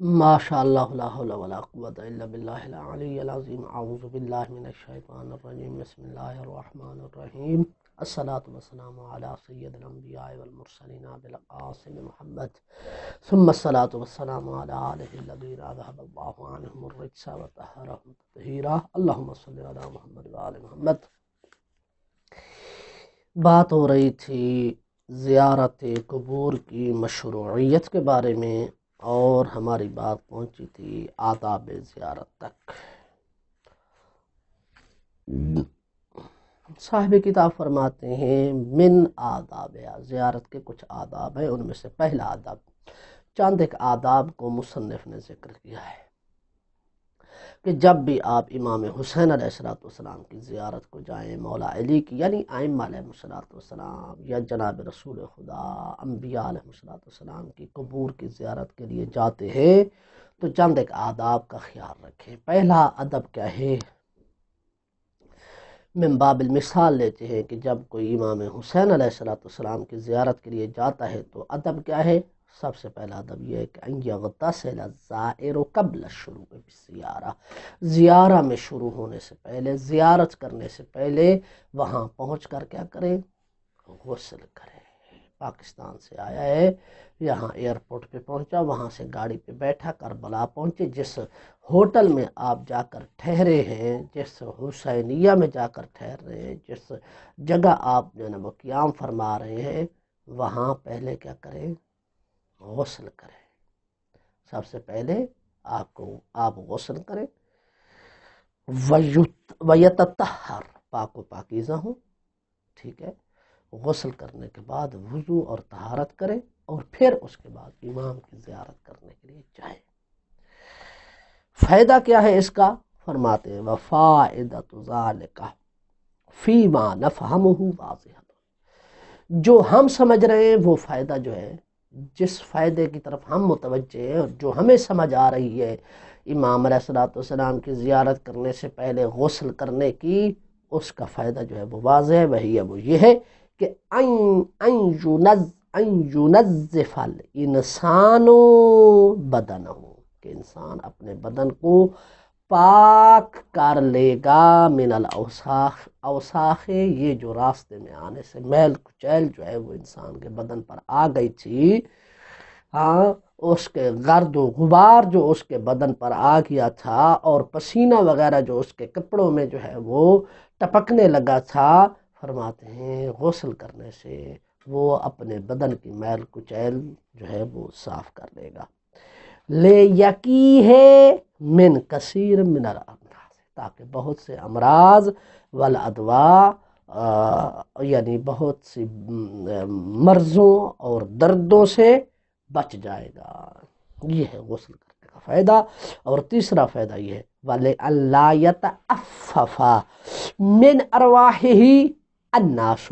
ماشاء اللہ لا حول ولا قوة الا باللہ العلی العظیم اعوذ باللہ من الشیطان الرجیم بسم اللہ الرحمن الرحیم الصلاة والسلام علی سید الانبیاء والمرسلین بالقاسم محمد ثم الصلاة والسلام علی آلہ الذین اذهب اللہ عنہم الرجس وطہرهم تطہیرا اللہم صلی علی محمد وآل محمد۔ بات ہو رہی تھی زیارت قبور کی مشروعیت کے بارے میں، اور ہماری بات پہنچی تھی آداب زیارت تک۔ صاحب کتاب فرماتے ہیں من آداب، زیارت کے کچھ آداب ہیں، ان میں سے پہلا آداب، چند ایک آداب کو مصنف نے ذکر کیا ہے کہ جب بھی آپ امام حسین علیہ السلام کی زیارت کو جائیں، مولا علی کی یعنی ائمہ علیہ السلام یا جناب رسول خدا انبیاء علیہ السلام کی قبور کی زیارت کے لیے جاتے ہیں تو چند ایک آداب کا خیال رکھیں۔ پہلا ادب کیا ہے؟ من باب المثال لیتے ہیں کہ جب کوئی امام حسین علیہ السلام کی زیارت کے لیے جاتا ہے تو ادب کیا ہے؟ سب سے پہلا ادب یہ ہے کہ ان یغتسل الزائر قبل الشروع بالزیارہ، زیارہ میں شروع ہونے سے پہلے، زیارت کرنے سے پہلے وہاں پہنچ کر کیا کریں؟ غسل کریں۔ پاکستان سے آیا ہے، یہاں ایئرپورٹ پہ پہنچا، وہاں سے گاڑی پہ بیٹھا، کربلا پہنچے، جس ہوٹل میں آپ جا کر ٹھہرے ہیں، جس حسینیہ میں جا کر ٹھہر رہے ہیں، جس جگہ آپ جو ہے نا وہ قیام فرما رہے ہیں، وہاں پہلے کیا کریں؟ غسل کریں۔ سب سے پہلے آپ غسل کریں، ویتطہر، پاک و پاکیزہ ہوں، ٹھیک ہے۔ غسل کرنے کے بعد وضو اور طہارت کریں، اور پھر اس کے بعد امام کی زیارت کرنے کے لیے جائیں۔ فائدہ کیا ہے اس کا؟ فرماتے ہیں وفائدۃ ذالک فیما نفہمہ واضح، جو ہم سمجھ رہے ہیں وہ فائدہ جو ہے، جس فائدے کی طرف ہم متوجہ ہیں اور جو ہمیں سمجھ آ رہی ہے امام علیہ السلام کی زیارت کرنے سے پہلے غسل کرنے کی، اس کا فائدہ جو ہے وہ واضح ہے، وہ یہ ہے کہ ان ينظف الانسان بدنہ، کہ انسان اپنے بدن کو پاک کر لے گا، من الاوساخ، یہ جو راستے میں آنے سے میل کچیل جو ہے وہ انسان کے بدن پر آ گئی تھی، ہاں، اس کے گرد و غبار جو اس کے بدن پر آ گیا تھا، اور پسینہ وغیرہ جو اس کے کپڑوں میں جو ہے وہ ٹپکنے لگا تھا، فرماتے ہیں غسل کرنے سے وہ اپنے بدن کی میل کچیل جو ہے وہ صاف کر لے گا۔ لے یقی ہے من کثیر من الامراض، تاکہ بہت سے امراض والادواء، یعنی بہت سی مرضوں اور دردوں سے بچ جائے گا۔ یہ ہے غسل کرنے کا فائدہ۔ اور تیسرا فائدہ یہ ہے وَلِأَلَّا يَتَعَفَّفَ مِنْ أَرْوَاحِهِ النَّاسُ،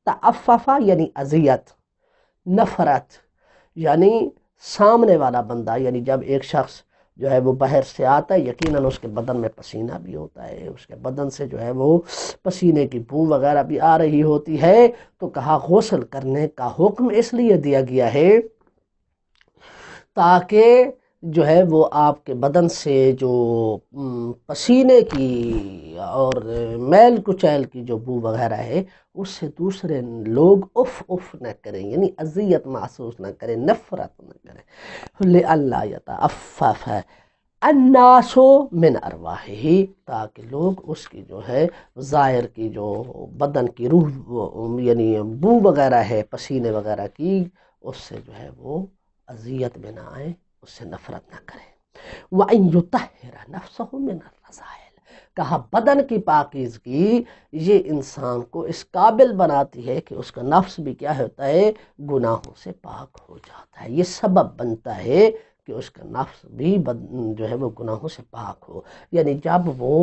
تعفف یعنی اذیت، نفرت، یعنی سامنے والا بندہ، یعنی جب ایک شخص جو ہے وہ باہر سے آتا ہے، یقیناً اس کے بدن میں پسینہ بھی ہوتا ہے، اس کے بدن سے جو ہے وہ پسینے کی بو وغیرہ بھی آ رہی ہوتی ہے، تو کہا غسل کرنے کا حکم اس لیے دیا گیا ہے تاکہ جو ہے وہ آپ کے بدن سے جو پسینے کی اور میل کچیل کی جو بو وغیرہ ہے اس سے دوسرے لوگ اف نہ کریں، یعنی اذیت محسوس نہ کریں، نفرت نہ کریں۔ لِأَلَّا يَتَعَفَّفَ النَّاسُ مِنْ أَرْوَاحِهِ، تاکہ لوگ اس کی جو ہے ظاہر کی جو بدن کی روح یعنی بو وغیرہ ہے پسینے وغیرہ کی، اس سے جو ہے وہ اذیت میں نہ آئیں، اس سے نفرت نہ کریں۔ وَأَن يُطَهِّرَ نَفْسَهُ مِنَ الرَّذَائِلِ، کہا بدن کی پاکیزگی یہ انسان کو اس قابل بناتی ہے کہ اس کا نفس بھی کیا ہوتا ہے؟ گناہوں سے پاک ہو جاتا ہے۔ یہ سبب بنتا ہے کہ اس کا نفس بھی جو ہے وہ گناہوں سے پاک ہو، یعنی جب وہ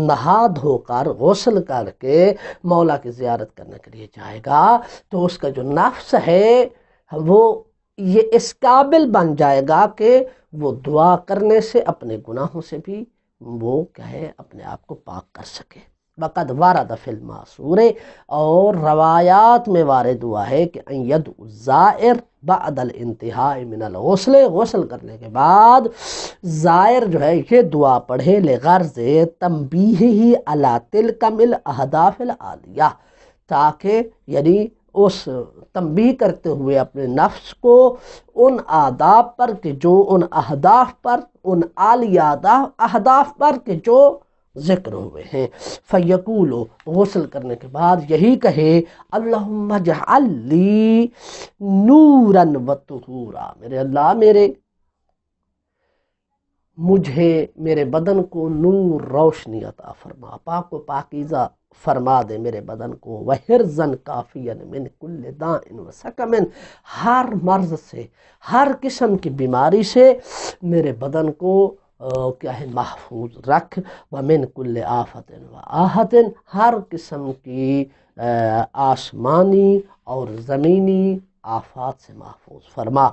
نہا دھو کر غسل کر کے مولا کی زیارت کرنے کے لیے جائے گا تو اس کا جو نفس ہے وہ یہ اس قابل بن جائے گا کہ وہ دعا کرنے سے اپنے گناہوں سے بھی وہ کیا ہے اپنے آپ کو پاک کر سکے۔ وقد وارد فی الماسور، اور روایات میں وارد ہوا ہے کہ ان یدعو الزائر بعد الانتہاء من الغسل، غسل کرنے کے بعد زائر جو ہے یہ دعا پڑھے لغرض تنبیہہ علی تلک الاہداف العالیہ، تاکہ یعنی اس تنبیہ کرتے ہوئے اپنے نفس کو ان آداب پر کہ جو ان اہداف پر، ان عالیہ اہداف پر کہ جو ذکر ہوئے ہیں۔ فیقول، غسل کرنے کے بعد یہی کہے اللہم اجعل لی نورا و طہورا، میرے اللہ مجھے میرے بدن کو نور روشنی عطا فرما، پاک و پاکیزہ فرما دے میرے بدن کو، وحرزن کافیا من کل داء و سقم، ہر مرض سے، ہر قسم کی بیماری سے میرے بدن کو کیا ہے محفوظ رکھ، ومن کل آفت و آہت، ہر قسم کی آسمانی اور زمینی آفات سے محفوظ فرما۔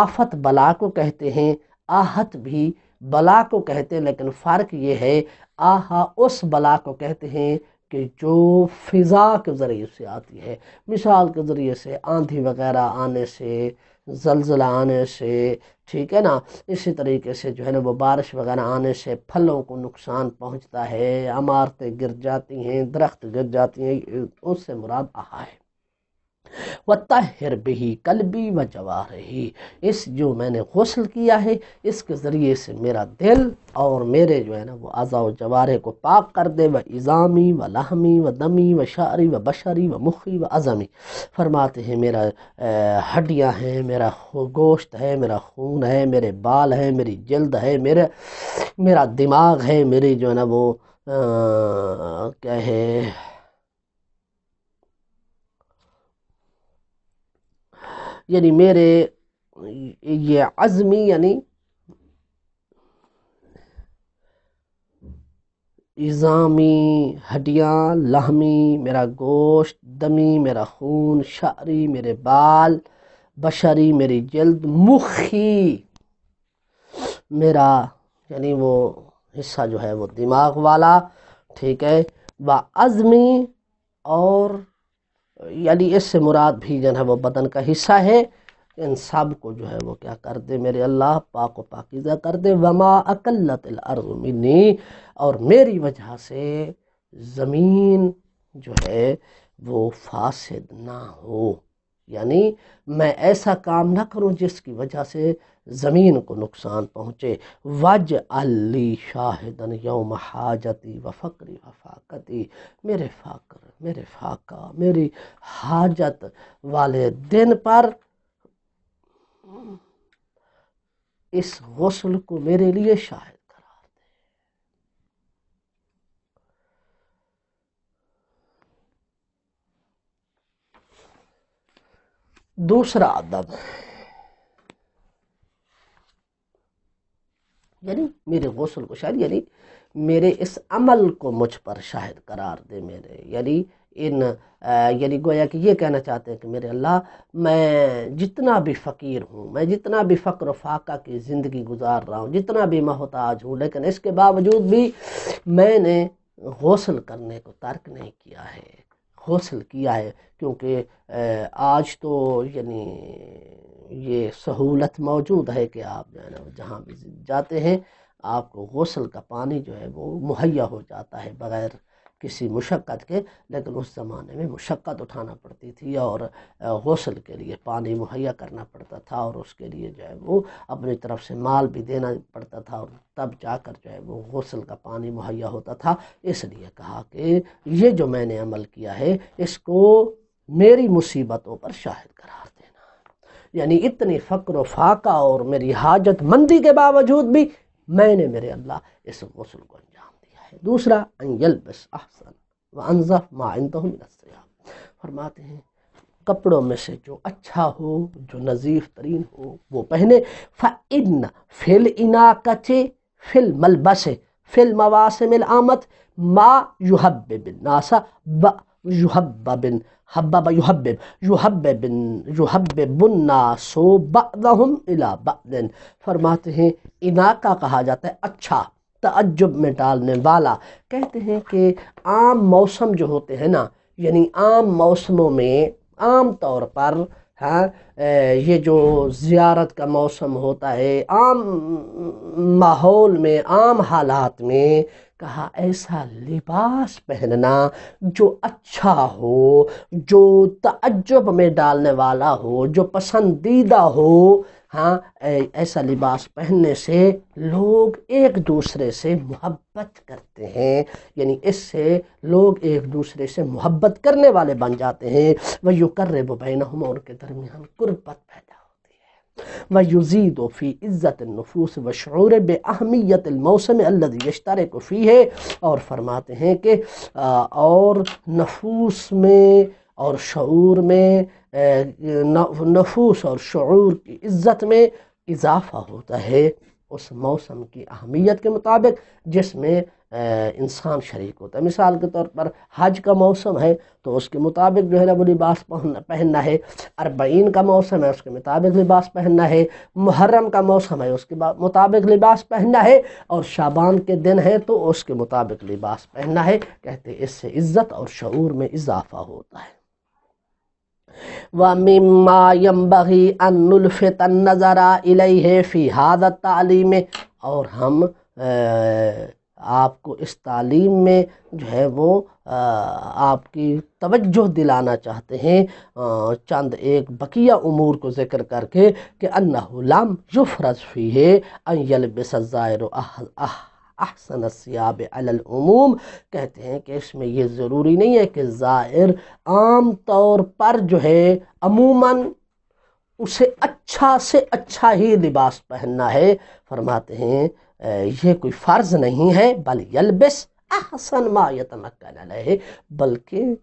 آفت بلا کو کہتے ہیں، آہت بھی بلا کو کہتے ہیں، لیکن فرق یہ ہے آہا اس بلا کو کہتے ہیں کہ جو فضا کے ذریعے سے آتی ہے، مثال کے ذریعے سے آندھی وغیرہ آنے سے، زلزلہ آنے سے، ٹھیک ہے نا، اسی طریقے سے جو ہے نا وہ بارش وغیرہ آنے سے پھلوں کو نقصان پہنچتا ہے، عمارتیں گر جاتی ہیں، درخت گر جاتی ہیں، اس سے مراد آہا ہے۔ وَطَهِّرْ بِهِ قَلْبِي وَجَوَارِحِي، اس جو میں نے غسل کیا ہے اس کے ذریعے سے میرا دل اور میرے جو ہے نا وہ اعضاء و جوارح کو پاک کر دے، وَعِظَامِي وَلَحْمِي وَدَمِي وَشَعْرِي وَبَشَرِي وَمُخِّي وَعَظَمِي، فرماتے ہیں میرا ہڈیاں ہیں، میرا گوشت ہے، میرا خون ہے، میرے بال ہیں، میری جلد ہے، میرا دماغ ہے، میری جو ہے نا وہ کیا ہے یعنی میرے یہ عظمی یعنی عظامی ہڈیاں، لحمی میرا گوشت، دمی میرا خون، شعری میرے بال، بشری میری جلد، مخی میرا یعنی وہ حصہ جو ہے وہ دماغ والا، ٹھیک ہے، وعظمی، اور یعنی اس سے مراد بھی جو ہے وہ بدن کا حصہ ہے، ان سب کو جو ہے وہ کیا کر دے میرے اللہ پاک و پاکیزہ کر دے، وما اقلت الارض منی، اور میری وجہ سے زمین جو ہے وہ فاسد نہ ہو، یعنی میں ایسا کام نہ کروں جس کی وجہ سے زمین کو نقصان پہنچے۔ وَاجْعَلْ لِي شَاهِدًا يَوْمَ حَاجَتِي وَفَقْرِي وَفَاقَتِي، میرے فقر، میرے فاقہ، میری حاجت والے دن پر اس غسل کو میرے لیے شاہد قرار دے۔ دوسرا ادب یعنی میرے غسل کو شاہد، یعنی میرے اس عمل کو مجھ پر شاہد قرار دے، میرے یعنی یعنی گویا کہ یہ کہنا چاہتے ہیں کہ میرے اللہ میں جتنا بھی فقیر ہوں، میں جتنا بھی فقر و فاقہ کی زندگی گزار رہا ہوں، جتنا بھی محتاج ہوں، لیکن اس کے باوجود بھی میں نے غسل کرنے کو ترک نہیں کیا ہے، غسل کیا ہے، کیونکہ آج تو یعنی یہ سہولت موجود ہے کہ آپ جو ہے نا جہاں بھی جاتے ہیں آپ کو غسل کا پانی جو ہے وہ مہیا ہو جاتا ہے بغیر کسی مشقت کے، لیکن اس زمانے میں مشقت اٹھانا پڑتی تھی اور غسل کے لیے پانی مہیا کرنا پڑتا تھا، اور اس کے لیے جو ہے وہ اپنی طرف سے مال بھی دینا پڑتا تھا، اور تب جا کر جو ہے وہ غسل کا پانی مہیا ہوتا تھا۔ اس لیے کہا کہ یہ جو میں نے عمل کیا ہے اس کو میری مصیبتوں پر شاہد قرار دینا، یعنی اتنی فقر و فاقہ اور میری حاجت مندی کے باوجود بھی میں نے میرے اللہ اس غسل کو انجام دیا ہے۔ دوسرا ان یلبس احسن وانظف ما عنده من الثياب، فرماتے ہیں کپڑوں میں سے جو اچھا ہو، جو نظیف ترین ہو وہ پہنے۔ فإن فی الاناقۃ فی الملبس فی المواسم العامۃ ما یحبب الناس یحبب الناس بعضهم الی بعض، فرماتے ہیں اناقہ کہا جاتا ہے اچھا تعجب میں ڈالنے والا۔ کہتے ہیں کہ عام موسم جو ہوتے ہیں نا، یعنی عام موسموں میں عام طور پر یہ جو زیارت کا موسم ہوتا ہے، عام ماحول میں، عام حالات میں کہا ایسا لباس پہننا جو اچھا ہو، جو تعجب میں ڈالنے والا ہو، جو پسندیدہ ہو، ایسا لباس پہننے سے لوگ ایک دوسرے سے محبت کرتے ہیں، یعنی اس سے لوگ ایک دوسرے سے محبت کرنے والے بن جاتے ہیں۔ وَيُقَرِّبُ بَيْنَهُمْ، اور ان کے درمیان قربت پیدا ہوتی ہے۔ وَيُزِيدُ فِي عِزَّةِ النُّفُوسِ وَشُعُورِ بِأَهْمِيَّةِ الْمَوْسِمِ الَّذِي يَشْتَرِكُ فِيهِ، اور فرماتے ہیں کہ اور نفوس میں اور شعور میں، نفوس اور شعور کی عزت میں اضافہ ہوتا ہے اس موسم کی اہمیت کے مطابق جس میں انسان شریک ہوتا ہے۔ مثال کے طور پر حج کا موسم ہے تو اس کے مطابق جو ہے نا وہ لباس پہننا ہے، اربعین کا موسم ہے اس کے مطابق لباس پہننا ہے، محرم کا موسم ہے اس کے مطابق لباس پہننا ہے، اور شعبان کے دن ہے تو اس کے مطابق لباس پہننا ہے۔ کہتے ہیں اس سے عزت اور شعور میں اضافہ ہوتا ہے۔ وَمِمَّا يَنبَغِي أَن نُلْفِتَ النَّظَرَ إِلَيْهِ فِي هَذَا التَّعْلِيمِ، اور ہم آپ کو اس تعلیم میں جو ہے وہ آپ کی توجہ دلانا چاہتے ہیں چند ایک بقیہ امور کو ذکر کر کے کہ انہ لم یفرض فیہ ان یلبس الزائر احسن الثیاب علی العموم۔ کہتے ہیں کہ اس میں یہ ضروری نہیں ہے کہ زائر عام طور پر جو ہے عموماً اسے اچھا سے اچھا ہی لباس پہننا ہے۔ فرماتے ہیں یہ کوئی فرض نہیں ہے، بل یلبس احسن ما یتمکن علیہ، بلکہ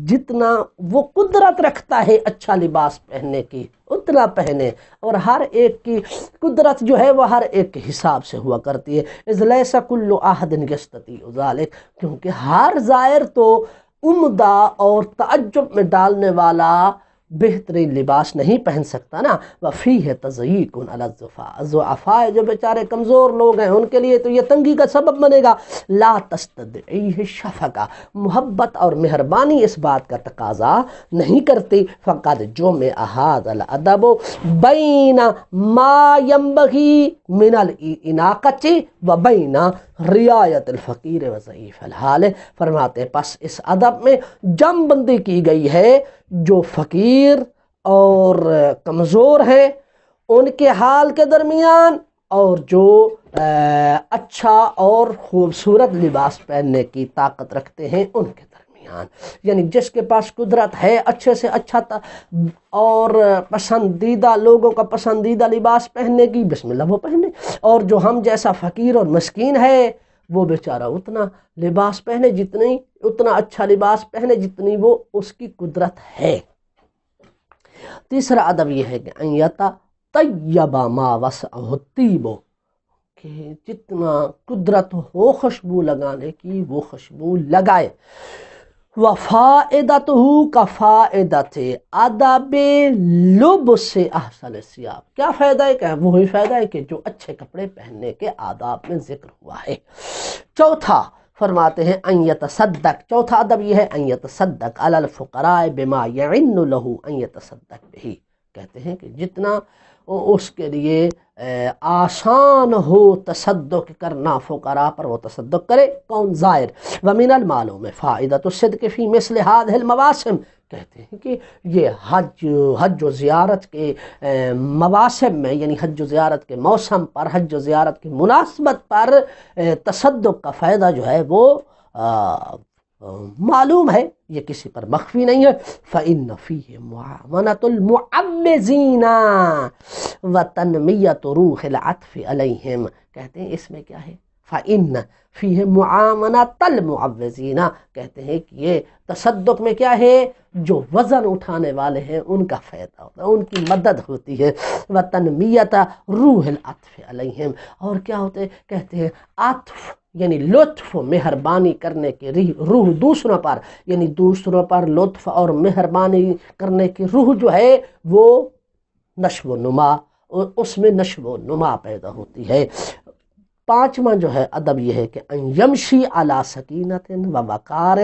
جتنا وہ قدرت رکھتا ہے اچھا لباس پہننے کی اتنا پہنے، اور ہر ایک کی قدرت جو ہے وہ ہر ایک کے حساب سے ہوا کرتی ہے۔ اذ لیس کل احد یستطیع ذلک، کیونکہ ہر زائر تو عمدہ اور تعجب میں ڈالنے والا بہترین لباس نہیں پہن سکتا نا۔ وفیہ تضییق علی الضعفاء، جو بیچارے کمزور لوگ ہیں ان کے لیے تو یہ تنگی کا سبب بنے گا۔ لا تستدعیہ الشفقہ، محبت اور مہربانی اس بات کا تقاضا نہیں کرتی۔ فقد جمع ھذا الادب بین ما ینبغی من الاناقۃ وبین رعایت الفقیر وضعیف الحال، فرماتے ہیں پس اس ادب میں جم بندی کی گئی ہے جو فقیر اور کمزور ہیں ان کے حال کے درمیان، اور جو اچھا اور خوبصورت لباس پہننے کی طاقت رکھتے ہیں ان کے درمیان۔ یعنی جس کے پاس قدرت ہے اچھے سے اچھا اور پسندیدہ لوگوں کا پسندیدہ لباس پہننے کی، بسم اللہ وہ پہنے، اور جو ہم جیسا فقیر اور مسکین ہے وہ بیچارہ اتنا لباس پہنے اتنا اچھا لباس پہنے جتنی وہ اس کی قدرت ہے۔ تیسرا ادب یہ ہے کہ ان یتطیب ما وسعہ الطیب، کہ جتنا قدرت ہو خوشبو لگانے کی وہ خوشبو لگائے۔ وفائدتہ کفائدۃ ادب لبس احسن الثیاب، کیا فائدہ ہے؟ کہ وہی فائدہ ہے کہ جو اچھے کپڑے پہننے کے آداب میں ذکر ہوا ہے۔ چوتھا فرماتے ہیں ان یتصدق، چوتھا ادب یہ ہے ان یتصدق علی الفقراء بما یعن له ان یتصدق بہ، کہتے ہیں کہ جتنا اس کے لیے آسان ہو تصدق کرنا فقراء پر وہ تصدق کرے۔ کون؟ زائر۔ ومن المعلوم فائدۃ الصدق فی مثل هذه المواسم، کہتے ہیں کہ یہ حج و زیارت کے مواسم میں، یعنی حج و زیارت کے موسم پر، حج و زیارت کی مناسبت پر تصدق کا فائدہ جو ہے وہ معلوم ہے، یہ کسی پر مخفی نہیں ہے۔ فإن فیہ معاونۃ المعوذین وتنمیۃ روح العطف علیہم، کہتے ہیں اس میں کیا ہے؟ فإن فیہ معاونۃ المعوذین، کہتے ہیں کہ یہ تصدق میں کیا ہے؟ جو وزن اٹھانے والے ہیں ان کا فائدہ ہوتا ہے، ان کی مدد ہوتی ہے۔ وتنمیۃ روح العطف علیہم، اور کیا ہوتے ہیں؟ کہتے ہیں عطف یعنی لطف و مہربانی کرنے کی روح دوسروں پر، یعنی دوسروں پر لطف اور مہربانی کرنے کی روح جو ہے وہ نشو و نما، اس میں نشو و نما پیدا ہوتی ہے۔ پانچواں جو ہے ادب یہ ہے کہ ان یمشی علی سکینۃ و وقار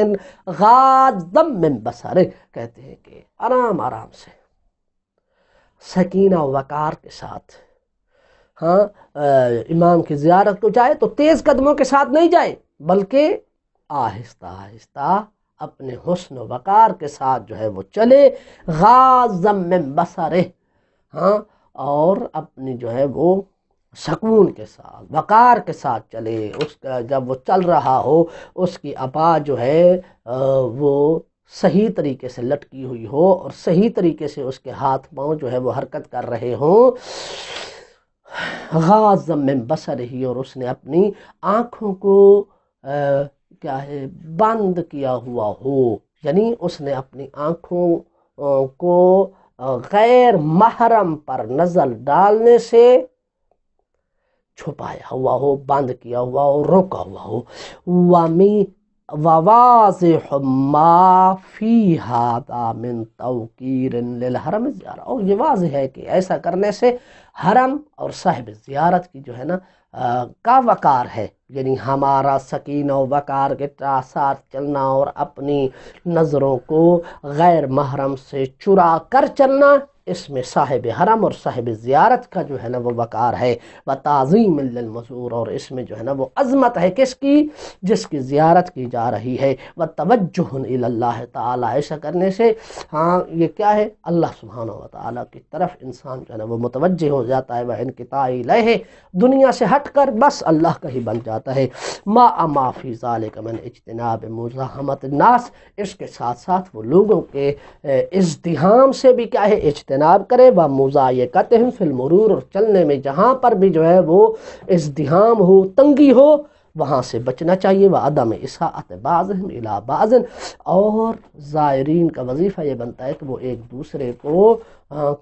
غاضا من بصرہ، کہتے ہیں کہ آرام آرام سے سکینہ و وقار کے ساتھ امام کی زیارت کو جائے تو تیز قدموں کے ساتھ نہیں جائے، بلکہ آہستہ آہستہ اپنے حسن و وقار کے ساتھ جو ہے وہ چلے، غاضا من بصرہ، اور اپنی جو ہے وہ سکون کے ساتھ وقار کے ساتھ چلے۔ اس کا جب وہ چل رہا ہو اس کی ابا جو ہے وہ صحیح طریقے سے لٹکی ہوئی ہو اور صحیح طریقے سے اس کے ہاتھ پاؤں جو ہے وہ حرکت کر رہے ہوں، غاضا من بصرہ، اور اس نے اپنی آنکھوں کو کیا ہے بند کیا ہوا ہو، یعنی اس نے اپنی آنکھوں کو غیر محرم پر نظر ڈالنے سے چھپایا ہوا ہو، بند کیا ہوا ہو، روکا ہوا ہو۔ وواضح ما فی ھذا من توقیر للحرم زیارہ، اور یہ واضح ہے کہ ایسا کرنے سے حرم اور صاحب زیارت کی جو ہے نا کا وقار ہے، یعنی ہمارا سکینہ و وقار کے ساتھ چلنا اور اپنی نظروں کو غیر محرم سے چرا کر چلنا، اس میں صاحب حرم اور صاحب زیارت کا جو ہے نا وہ وقار ہے، و تعظیم للمزور، اور اس میں جو ہے نا وہ عظمت ہے کس کی؟ جس کی زیارت کی جا رہی ہے، و توجہ الی اللہ تعالی، ایسا کرنے سے یہ کیا ہے؟ اللہ سبحانہ و تعالیٰ کی طرف انسان جو ہے نا وہ متوجہ ہو جاتا ہے، وہ انقطاع الیہ، دنیا سے ہٹ کر بس اللہ کا ہی بن جاتا ہے۔ ما فی ذالک من اجتناب مزاحمت الناس، اس کے ساتھ ساتھ وہ لوگوں کے ازدحام سے بھی کیا ہے اجتناب کرے، و مضایقتہم فی المرور، اور چلنے میں جہاں پر بھی جو ہے وہ ازدحام ہو، تنگی ہو، وہاں سے بچنا چاہیے، وعدم اساءۃ بعضہم الی بعض، اور زائرین کا وظیفہ یہ بنتا ہے کہ وہ ایک دوسرے کو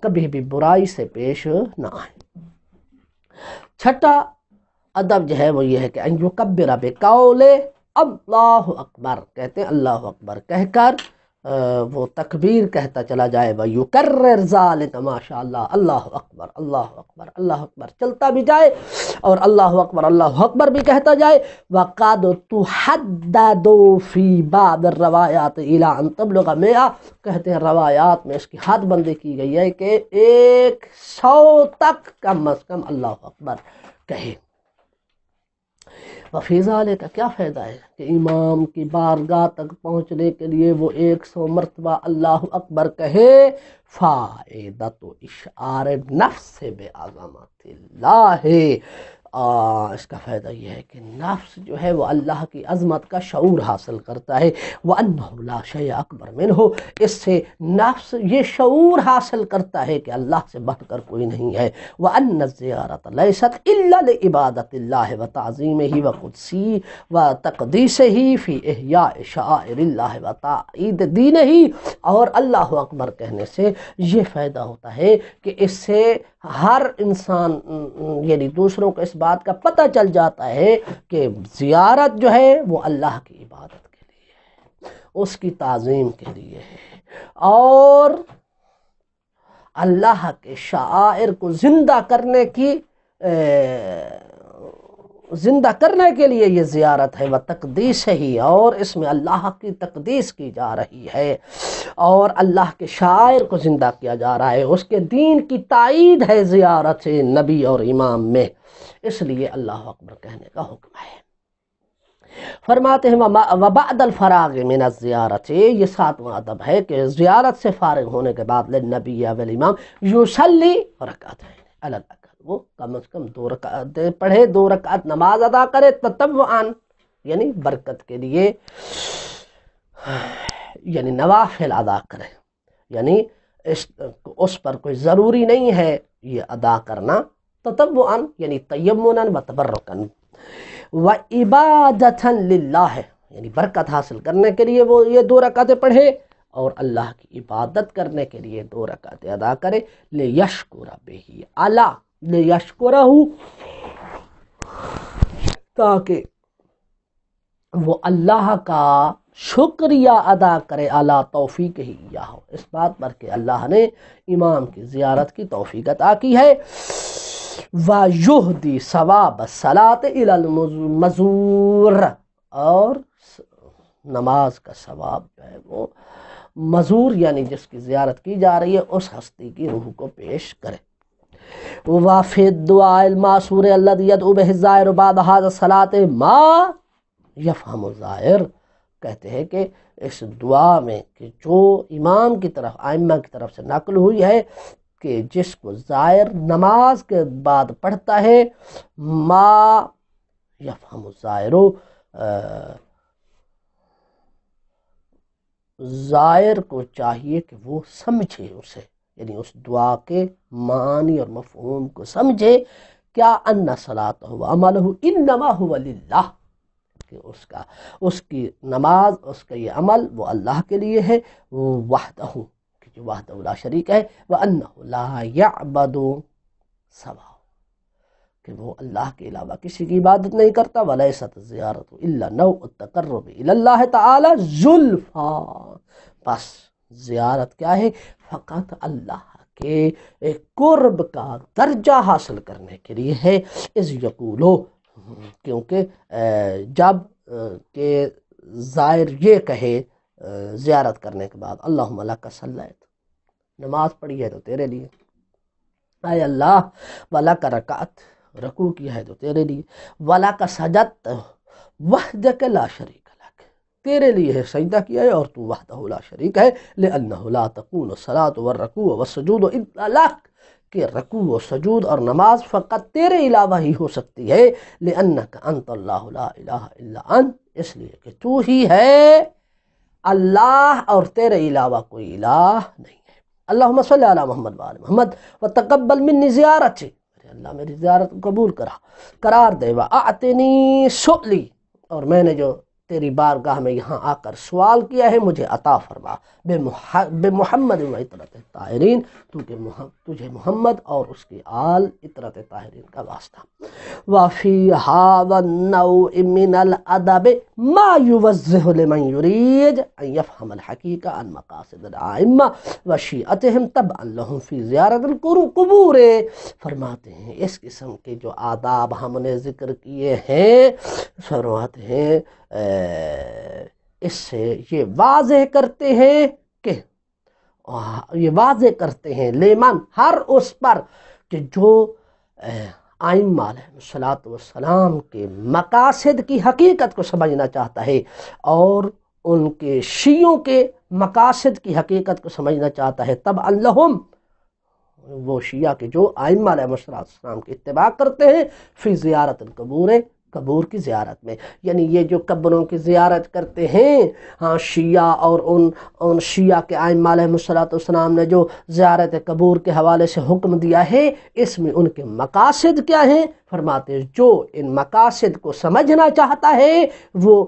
کبھی بھی برائی سے پیش نہ آئیں۔ چھٹا ادب جو ہے وہ یہ ہے کہ ان یکبر بقول اللہ اکبر، کہتے ہیں اللہ اکبر کہہ کر وہ تکبیر کہتا چلا جائے، ویکرر ذالک ماشاء اللہ، اللہ اکبر اللہ اکبر اللہ اکبر چلتا بھی جائے اور اللہ اکبر بھی کہتا جائے۔ وقد تحدد فی بعض الروایات الی ان تبلغ 100، کہتے ہیں روایات میں اس کی حد بندی کی گئی ہے کہ 100 تک کم از کم اللہ اکبر کہے۔ وفی ذالک کا کیا فائدہ ہے کہ امام کی بارگاہ تک پہنچنے کے لیے وہ 100 مرتبہ اللہ اکبر کہے، فائدۃ اشعار نفس بعظمت اللہ، اس کا فائدہ یہ ہے کہ نفس جو ہے وہ اللہ کی عظمت کا شعور حاصل کرتا ہے، وَأَنَّهُ لَا شَيْءَ أَكْبَرَ مِنْهُ، اس سے نفس یہ شعور حاصل کرتا ہے کہ اللہ سے بڑھ کر کوئی نہیں ہے، وَأَنَّ الزِّيَارَةَ لَيْسَتْ إِلَّا لِعِبَادَةِ اللَّهِ وَتَعْظِيمِهِ وَقُدْسِهِ وَتَقْدِيسِهِ فِي إِحْيَاءِ شَعَائِرِ اللَّهِ وَتَعْيِيدِ دِينِهِ، اور اللہ اکبر کہنے سے یہ فائدہ ہوتا ہے کہ اس سے ہر انسان یعنی دوسروں کو اس بات کا پتہ چل جاتا ہے کہ زیارت جو ہے وہ اللہ کی عبادت کے لیے ہے، اس کی تعظیم کے لیے ہے، اور اللہ کے شعائر کو زندہ کرنے کے لیے یہ زیارت ہے، وتقدیس ہی، اور اس میں اللہ کی تقدیس کی جا رہی ہے اور اللہ کے شاعر کو زندہ کیا جا رہا ہے، اس کے دین کی تائید ہے زیارت نبی اور امام میں، اس لیے اللہ اکبر کہنے کا حکم ہے۔ فرماتے ہیں وبعد الفراغ من الزیارت، یہ 7واں ادب ہے کہ زیارت سے فارغ ہونے کے بعد للنبی والامام یصلی رکعتین علی الاقل، وہ کم از کم 2 رکعت پڑھے، 2 رکعت نماز ادا کرے تطوعاً، یعنی برکت کے لیے، یعنی نوافل ادا کرے، یعنی اس پر کوئی ضروری نہیں ہے یہ ادا کرنا، تطوعاً یعنی تیمنا و تبرکاً، و عبادتاً للہ، یعنی برکت حاصل کرنے کے لیے وہ یہ 2 رکعتیں پڑھے اور اللہ کی عبادت کرنے کے لیے 2 رکعتیں ادا کرے، لیشکر بہ علی، لیشکرہ، تاکہ وہ اللہ کا شکریہ ادا کرے، اعلیٰ توفیق ہی یا ہو، اس بات پر کہ اللہ نے امام کی زیارت کی توفیق عطا کی ہے۔ وَيُهْدِي ثواب الصلاۃ الی المزور، اور نماز کا ثواب جو ہے وہ مزور یعنی جس کی زیارت کی جا رہی ہے اس ہستی کی روح کو پیش کرے۔ وَفِي الدُّعَاءِ الْمَأْثُورِ الَّذِي يَدْعُو بِهِ الزَّائِرُ بَعْدَ هَذَا الصَّلَاةِ مَا يَفْهَمُ الزَّائِرُ، کہتے ہیں کہ اس دعا میں کہ جو امام کی طرف ائمہ کی طرف سے نقل ہوئی ہے کہ جس کو زائر نماز کے بعد پڑھتا ہے، ما یفہم الزائر، زائر کو چاہیے کہ وہ سمجھے اسے، یعنی اس دعا کے معنی اور مفہوم کو سمجھے، کیا ان صلاتہ و عملہ انما هو للہ، کہ اس کی نماز، اس کا یہ عمل وہ اللہ کے لیے ہے، وہ وحدہ، کہ جو وحدہ لا شریک ہے، وانہ لا یعبد سوا، کہ وہ اللہ کے علاوہ کسی کی عبادت نہیں کرتا، ولیست الزیارۃ الا نوع التقرب الی اللہ تعالی زلفا، بس زیارت کیا ہے؟ فقط اللہ کے قرب کا درجہ حاصل کرنے کے لیے ہے۔ اذ یقولو، کیونکہ جب کہ زائر یہ کہے زیارت کرنے کے بعد، اللہم لک صلیت، نماز پڑھی ہے تو تیرے لیے، اے اللہ، ولک رکعت، رکوع کیا ہے تو تیرے لیے، وَلَكَ سَجَدْتُ وَحْدَكَ لَا شَرِيكَ لَكَ، تیرے لیے ہے سجدہ کیا ہے اور تو وحدہ لا شریک ہے، لِأَنَّهُ لَا تَكُونُ الصَّلَاةُ وَالرَّكُوعُ وَالسُّجُودُ إِلَّا لَكَ، کہ رکوع و سجود اور نماز فقط تیرے علاوہ ہی ہو سکتی ہے، لِأَنَّكَ أَنْتَ اللَّهُ لَا إِلَهَ إِلَّا أَنْتَ، اس لیے کہ تو ہی ہے اللہ اور تیرے علاوہ کوئی الہ نہیں ہے۔ اللہم صلی علی محمد وآل محمد وتقبل منی زیارتی، اللہ میری زیارت کو قبول قرار دے، وَأَعْتِنِي سُؤْلِي، اور میں نے جو تیری بارگاہ میں یہاں آ کر سوال کیا ہے مجھے عطا فرما، بے محمد و عطرت طاہرین، کہ تجھے محمد اور اس کی آل عطرت طاہرین کا واسطہ۔ وَفِي هَذَا النَّوْعِ مِنَ الْأَدَبِ مَا يُوَضِّحُ لِمَنْ يُرِيدُ أَنْ يَفْهَمَ الْحَقِيقَةَ عَنْ مَقَاصِدِ الْأَئِمَّةِ وَشِيعَتِهِمْ تَبْعًا لَهُمْ فِي زِيَارَةِ الْقُبُورِ، فرماتے ہیں اس قسم کے جو آداب ہم نے ذکر کیے ہیں، فرماتے ہیں اس سے یہ واضح کرتے ہیں کہ لیمن، ہر اس پر کہ جو ائمہ علیہ الصلوۃ والسلام کے مقاصد کی حقیقت کو سمجھنا چاہتا ہے اور ان کے شیعوں کے مقاصد کی حقیقت کو سمجھنا چاہتا ہے، تبعا لہم، وہ شیعہ کے جو ائمہ علیہ السلام کی اتباع کرتے ہیں، فی زیارت القبور، قبور کی زیارت میں، یعنی یہ جو قبروں کی زیارت کرتے ہیں، ہاں شیعہ اور ان شیعہ کے ائمہ علیہ السلام نے جو زیارت قبور کے حوالے سے حکم دیا ہے، اس میں ان کے مقاصد کیا ہیں؟ فرماتے ہیں جو ان مقاصد کو سمجھنا چاہتا ہے وہ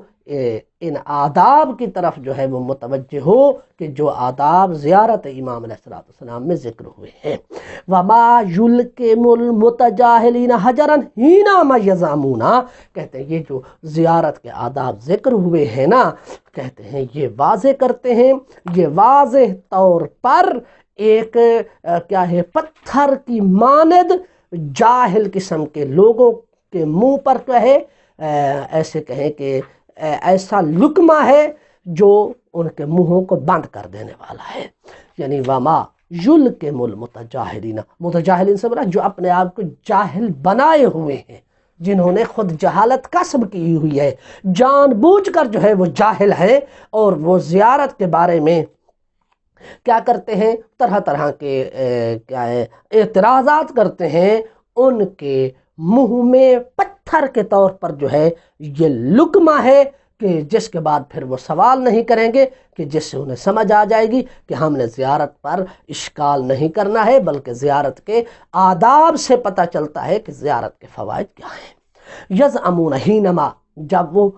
ان آداب کی طرف جو ہے وہ متوجہ ہو کہ جو آداب زیارت امام علیہ السلام میں ذکر ہوئے ہیں۔ وَمَا يُلْقِمُ الْمُتَجَاهِلِينَ حَجَرًا حِينَمَا يَزْعَمُونَ، کہتے ہیں یہ جو زیارت کے آداب ذکر ہوئے ہیں نا، کہتے ہیں یہ واضح کرتے ہیں، یہ واضح طور پر ایک کیا ہے، پتھر کی مانند جاہل قسم کے لوگوں کے منہ پر کیا ہے، ایسے کہیں کہ ایسا لکمہ ہے جو ان کے منہوں کو بند کر دینے والا ہے، یعنی وما یلکم المتجاہلین، متجاہلین سے مراد جو اپنے آپ کو جاہل بنائے ہوئے ہیں، جنہوں نے خود جہالت کسب کی ہوئی ہے، جان بوجھ کر جو ہے وہ جاہل ہے اور وہ زیارت کے بارے میں کیا کرتے ہیں، طرح طرح کے کیا ہے اعتراضات کرتے ہیں، ان کے منہ میں پتھر کے طور پر جو ہے یہ لکمہ ہے کہ جس کے بعد پھر وہ سوال نہیں کریں گے، کہ جس سے انہیں سمجھ آ جائے گی کہ ہم نے زیارت پر اشکال نہیں کرنا ہے، بلکہ زیارت کے آداب سے پتہ چلتا ہے کہ زیارت کے فوائد کیا ہیں۔ یزعمون حینما، جب وہ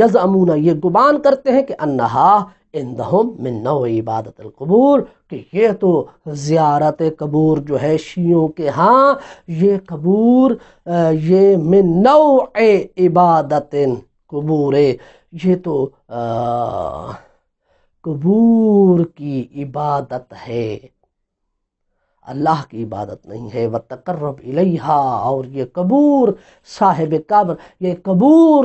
یزعمون یہ گمان کرتے ہیں کہ انہا عندہم من نوع عبادت القبور، کہ یہ تو زیارت قبور جو ہے شیعوں کے ہاں، یہ قبور یہ من نوع عبادت قبور، یہ تو قبور کی عبادت ہے، اللہ کی عبادت نہیں ہے۔ وَتَقَرَّبْ إِلَيْهَا، اور یہ قبور صاحب قبر، یہ قبور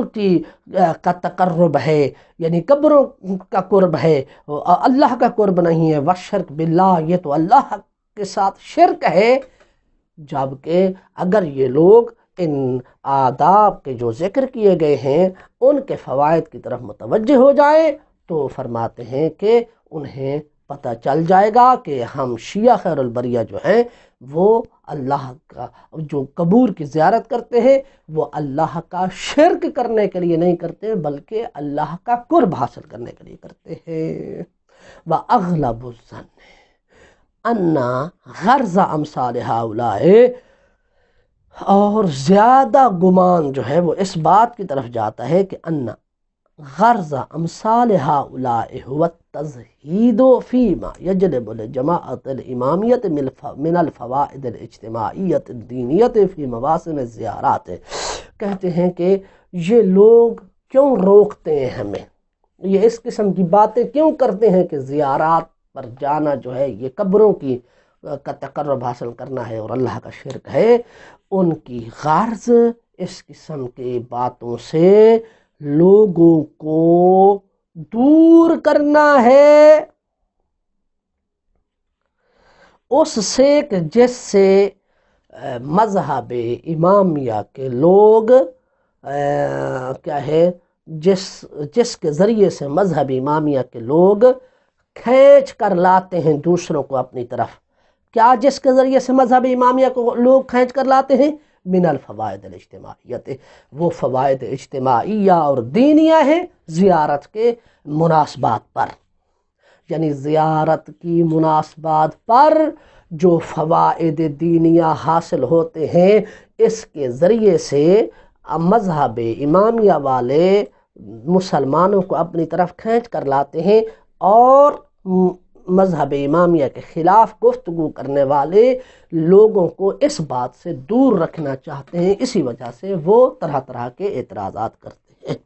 کا تقرب ہے، یعنی قبروں کا قرب ہے، اللہ کا قرب نہیں ہے۔ وَالشِّرْكُ بِاللَّهِ، یہ تو اللہ کے ساتھ شرک ہے۔ جبکہ اگر یہ لوگ ان آداب کے جو ذکر کیے گئے ہیں ان کے فوائد کی طرف متوجہ ہو جائیں تو فرماتے ہیں کہ انہیں پتہ چل جائے گا کہ ہم شیعہ خیر البریہ جو ہیں وہ اللہ کا جو قبور کی زیارت کرتے ہیں وہ اللہ کا شرک کرنے کے لیے نہیں کرتے بلکہ اللہ کا قرب حاصل کرنے کے لیے کرتے ہیں۔ وَأَغْلَبُ الظَّنِّ أَنَّ غَرْضَ أَمْثَالِ هَؤُلَاءِ، اور زیادہ گمان جو ہے وہ اس بات کی طرف جاتا ہے کہ ان غرض امثال هؤلاء هو التزہید فیما یجلب لجماعت الامامیت من الفوائد الاجتماعیت الدینیت فی مواسم الزیارات، کہتے ہیں کہ یہ لوگ کیوں روکتے ہیں ہمیں، یہ اس قسم کی باتیں کیوں کرتے ہیں کہ زیارات پر جانا جو ہے یہ قبروں کا تقرب حاصل کرنا ہے اور اللہ کا شرک ہے۔ ان کی غرض اس قسم کی باتوں سے لوگوں کو دور کرنا ہے اس سے کہ جس سے مذہب امامیہ کے لوگ کیا ہے جس کے ذریعے سے مذہب امامیہ کے لوگ کھینچ کر لاتے ہیں دوسروں کو اپنی طرف۔ کیا جس کے ذریعے سے مذہب امامیہ کو لوگ کھینچ کر لاتے ہیں؟ من الفوائد الاجتماعیت، وہ فوائد اجتماعیہ اور دینیہ ہیں زیارت کے مناسبات پر، یعنی زیارت کی مناسبات پر جو فوائد دینیہ حاصل ہوتے ہیں اس کے ذریعے سے مذہب امامیہ والے مسلمانوں کو اپنی طرف کھینچ کر لاتے ہیں اور مذہب امامیہ کے خلاف گفتگو کرنے والے لوگوں کو اس بات سے دور رکھنا چاہتے ہیں، اسی وجہ سے وہ طرح طرح کے اعتراضات کرتے ہیں۔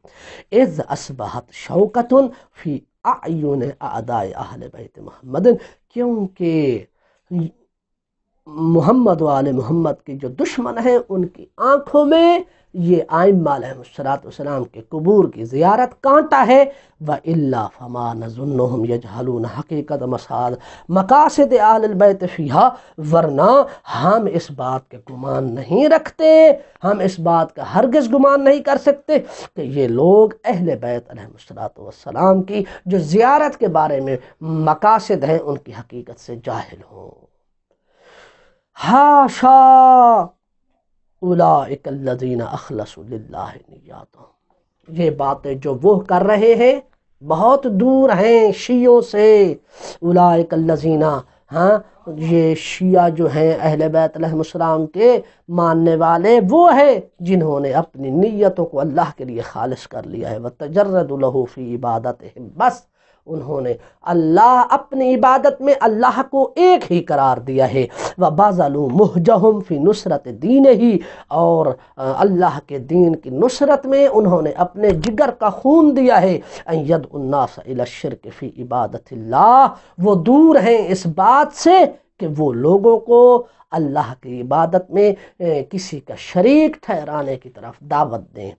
اذ اصبحت شوکۃ فی اعین اعداء اہل بیت محمد، کیونکہ محمد و آل محمد کے جو دشمن ہیں ان کی آنکھوں میں یہ ائمہ علیہ السلام کے قبور کی زیارت کانٹا ہے۔ وَإِلَّا فَمَا نَظُنُّهُمْ يَجْهَلُونَ حَقِيقَةَ مقاصد اہل البیت فیہا، ورنہ ہم اس بات کے گمان نہیں رکھتے، ہم اس بات کا ہرگز گمان نہیں کر سکتے کہ یہ لوگ اہل بیت علیہ السلام کی جو زیارت کے بارے میں مقاصد ہیں ان کی حقیقت سے جاہل ہوں۔ حاشا اولئک الذین اخلصوا للہ نیاتہم، یہ باتیں جو وہ کر رہے ہیں بہت دور ہیں شیعوں سے۔ اولئک الذین، ہاں یہ شیعہ جو ہیں اہل بیت علیہ السلام کے ماننے والے وہ ہیں جنہوں نے اپنی نیتوں کو اللہ کے لیے خالص کر لیا ہے۔ وَتَجَرَّدُوا لَهُ فِي عِبَادَتِهِمْ، بس انہوں نے اپنی عبادت میں اللہ کو ایک ہی قرار دیا ہے۔ وَبَذَلُوا مُحْجَهُمْ فِي نُصْرَةِ دِينِهِ، اور اللہ کے دین کی نصرت میں انہوں نے اپنے جگر کا خون دیا ہے۔ أَن يَدْعُوا النَّاسَ إِلَى الشِّرْكِ فِي عِبَادَةِ اللَّهِ، وہ دور ہیں اس بات سے کہ وہ لوگوں کو اللہ کی عبادت میں کسی کا شریک ٹھہرانے کی طرف دعوت دیں۔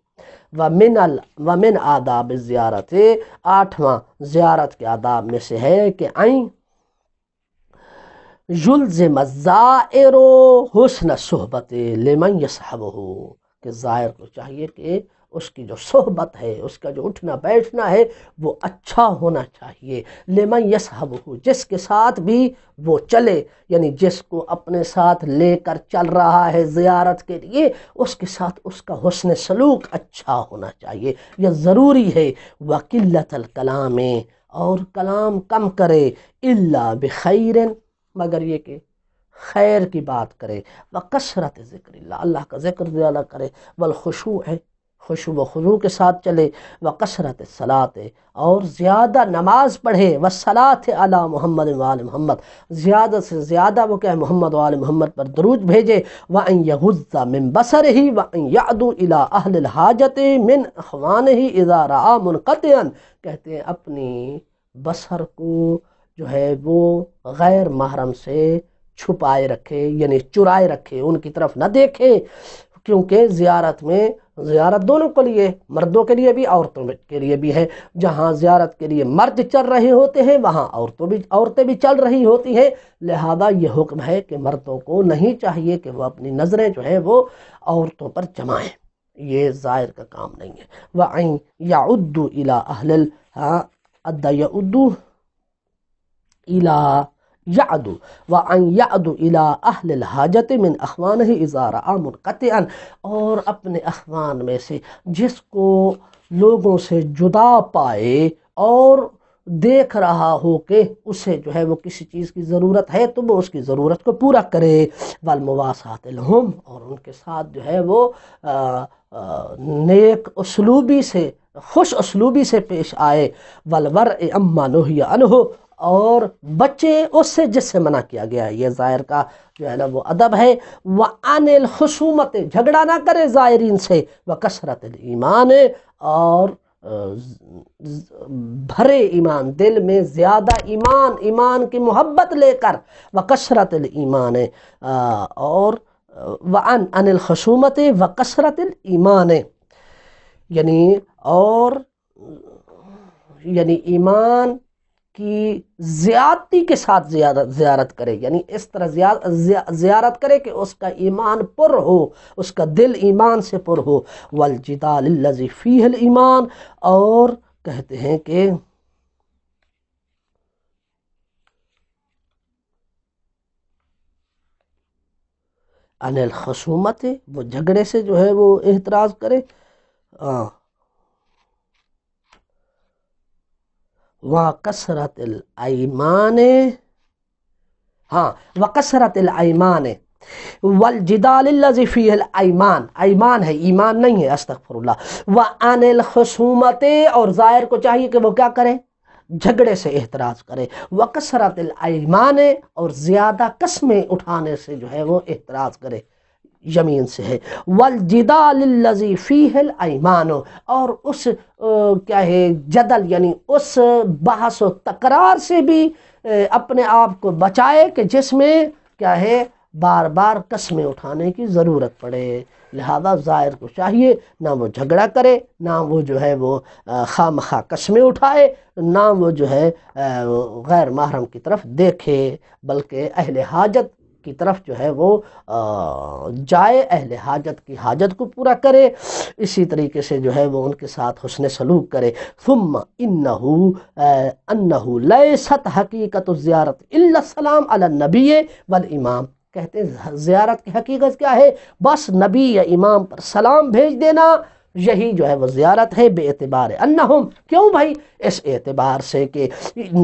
ومن آداب زیارت، آٹھواں زیارت کے آداب میں سے ہے کہ یلزم الزائر حسن صحبت لمن یصحبہ، کہ زائر کو چاہیے کہ اس کی جو صحبت ہے، اس کا جو اٹھنا بیٹھنا ہے وہ اچھا ہونا چاہیے۔ لمن یصحبہ، جس کے ساتھ بھی وہ چلے، یعنی جس کو اپنے ساتھ لے کر چل رہا ہے زیارت کے لیے اس کے ساتھ اس کا حسن سلوک اچھا ہونا چاہیے، یہ ضروری ہے۔ وقلۃ الکلام، اور کلام کم کرے، الا بخیر، مگر یہ کہ خیر کی بات کرے۔ وکثرت ذکر اللہ، اللہ کا ذکر زیادہ کرے۔ والخشوع، خشوع و خضوع کے ساتھ چلے۔ وکثرت الصلاۃ، اور زیادہ نماز پڑھے۔ والصلاۃ علی محمد و آل محمد، زیادہ سے زیادہ وہ کہ محمد و آل محمد پر درود بھیجے۔ وأن یغض من بصرہ وأن یعدو الی اہل الحاجۃ من اخوانہ اذا رأى منقطعا، کہتے ہیں اپنی بصر کو جو ہے وہ غیر محرم سے چھپائے رکھے یعنی چرائے رکھے، ان کی طرف نہ دیکھے، کیونکہ زیارت میں زیارت دونوں کے لیے، مردوں کے لیے بھی عورتوں کے لیے بھی ہے۔ جہاں زیارت کے لیے مرد چل رہے ہوتے ہیں وہاں عورتیں بھی چل رہی ہوتی ہیں، لہذا یہ حکم ہے کہ مردوں کو نہیں چاہیے کہ وہ اپنی نظریں جو ہے وہ عورتوں پر جمائیں، یہ زائر کا کام نہیں ہے۔ وَأَن يَعُدُّوا إِلَىٰ أَهْلِ أَدَّ يَعُدُّوا إِلَىٰ يَعْدُ وَأَن يَعْدُ إِلَىٰ أَهْلِ الْحَاجَةِ مِنْ أَخْوَانِهِ إِذَا رَأَىٰ مُنْقَطِعًا، اور اپنے اخوان میں سے جس کو لوگوں سے جدا پائے اور دیکھ رہا ہو کہ اسے جو ہے وہ کسی چیز کی ضرورت ہے تو وہ اس کی ضرورت کو پورا کرے، والمواساۃ لہم، اور ان کے ساتھ جو ہے وہ نیک اسلوبی سے، خوش اسلوبی سے پیش آئے، والورع عما نہی عنہ، اور بچے اس سے جس سے منع کیا گیا ہے، یہ زائر کا جو ہے نا وہ ادب ہے۔ وعن الخصومت، جھگڑا نہ کرے زائرین سے، وکثرت الایمان، اور بھرے ایمان، دل میں زیادہ ایمان کی محبت لے کر، وکثرت الایمان، اور وعن الخصومت وکثرت الایمان، یعنی ایمان کی زیادتی کے ساتھ زیارت کرے، یعنی اس طرح زیارت کرے کہ اس کا ایمان پر ہو، اس کا دل ایمان سے پر ہو۔ والجدال الذی فیہ الایمان، اور کہتے ہیں کہ عن الخصومت، وہ جھگڑے سے جو ہے وہ احتراز کرے، وَكَثْرَةِ الْأَيْمَانِ، وَكَثْرَةِ الْأَيْمَانِ وَالْجِدَالِ الَّذِي فِيهِ الْأَيْمَانِ، ایمان ہے، ایمان نہیں ہے، استغفر اللہ۔ وَعَنِ الْخُصُومَةِ، اور زائر کو چاہیے کہ وہ کیا کرے، جھگڑے سے احتراز کرے۔ وَكَثْرَةِ الْأَيْمَانِ، اور زیادہ قسمیں اٹھانے سے جو ہے وہ احتراز کرے، یمین سے ہے۔ والجدال الذی فیہ الایمان، اور اس کیا ہے جدل یعنی اس بحث و تکرار سے بھی اپنے آپ کو بچائے کہ جس میں کیا ہے بار بار قسمیں اٹھانے کی ضرورت پڑے۔ لہذا زائر کو چاہیے نہ وہ جھگڑا کرے، نہ وہ جو ہے وہ خواہ مخواہ قسمیں اٹھائے، نہ وہ جو ہے غیر محرم کی طرف دیکھے، بلکہ اہل حاجت کی طرف جو ہے وہ جائے، اہل حاجت کی حاجت کو پورا کرے، اسی طریقے سے جو ہے وہ ان کے ساتھ حسن سلوک کرے۔ ثم انہ لیست حقیقت الزیارت الا السلام علی النبی والامام، کہتے ہیں زیارت کی حقیقت کیا ہے، بس نبی یا امام پر سلام بھیج دینا، یہی جو ہے وہ زیارت ہے، بے اعتبار انہم، کیوں بھائی، اس اعتبار سے کہ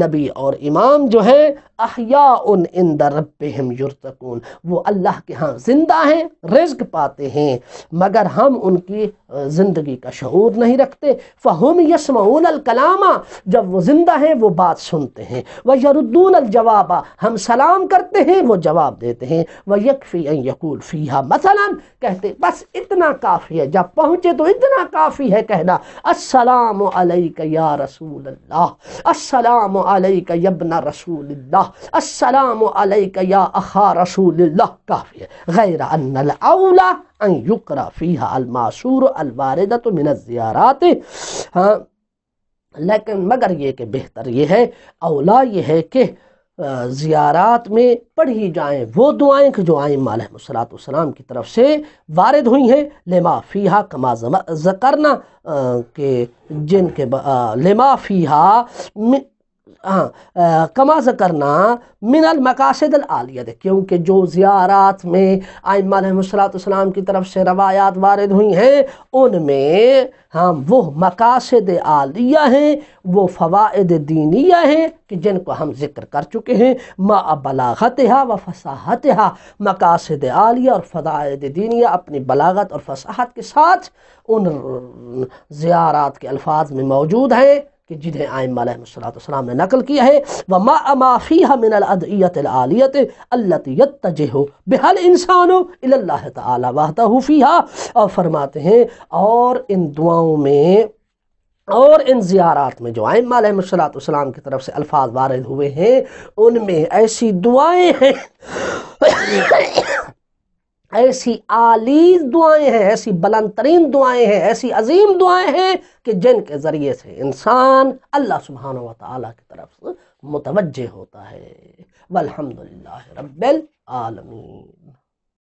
نبی اور امام جو ہیں احیاء عند ربہم یرزقون، وہ اللہ کے ہاں زندہ ہیں، رزق پاتے ہیں، مگر ہم ان کی زندگی کا شعور نہیں رکھتے۔ فہم یسمعون الکلام، جب وہ زندہ ہیں وہ بات سنتے ہیں، ویردون الجواب، ہم سلام کرتے ہیں وہ جواب دیتے ہیں، ویکفی ان یقول فیہا مثلا، کہتے بس اتنا کافی ہے، جب پہنچے تو اتنا کافی ہے کہنا السلام علیک یا رسول اللہ، السلام علیک یا ابن رسول اللہ، السلام علیک یا اخا رسول اللہ، کافی ہے۔ غیر ان الاولی ان یقرأ فیہا المعصور الواردۃ من الزیارات، لیکن مگر یہ کہ بہتر یہ ہے، اولا یہ ہے کہ زیارات میں پڑھی جائیں وہ دعائیں کہ جو آئمہ علیہ السلام کی طرف سے وارد ہوئی ہیں، لما فیہا کما ذکرنا، کہ جن کے لما فیہا کما ذکرنا من المقاصد العالیہ، کیونکہ جو زیارات میں ائمہ علیہ السلام کی طرف سے روایات وارد ہوئی ہیں ان میں وہ مقاصد عالیہ ہیں، وہ فوائد دینیہ ہیں کہ جن کو ہم ذکر کر چکے ہیں، مع بلاغتہا و فصاحتہا، مقاصد عالیہ اور فوائد دینیہ اپنی بلاغت اور فصاحت کے ساتھ ان زیارات کے الفاظ میں موجود ہیں کہ جنہیں ائمہ علیہ السلام نے نقل کیا ہے۔ وَمَا مَا فِيهَا مِنَ الْأَدْعِيَّةِ الْعَالِيَةِ الَّتِي يَتَّجِهُ بِهَا الْإِنسَانُ إِلَى اللَّهِ تَعَالَى وَحْدَهُ فِيهَا، اور فرماتے ہیں اور ان دعاؤں میں اور ان زیارات میں جو ائمہ علیہ السلام کی طرف سے الفاظ وارد ہوئے ہیں ان میں ایسی دعائیں ہیں ایسی عالی دعائیں ہیں، ایسی بلند ترین دعائیں ہیں، ایسی عظیم دعائیں ہیں کہ جن کے ذریعے سے انسان اللہ سبحانہ و تعالیٰ کی طرف سے متوجہ ہوتا ہے۔ والحمدللہ رب العالمین۔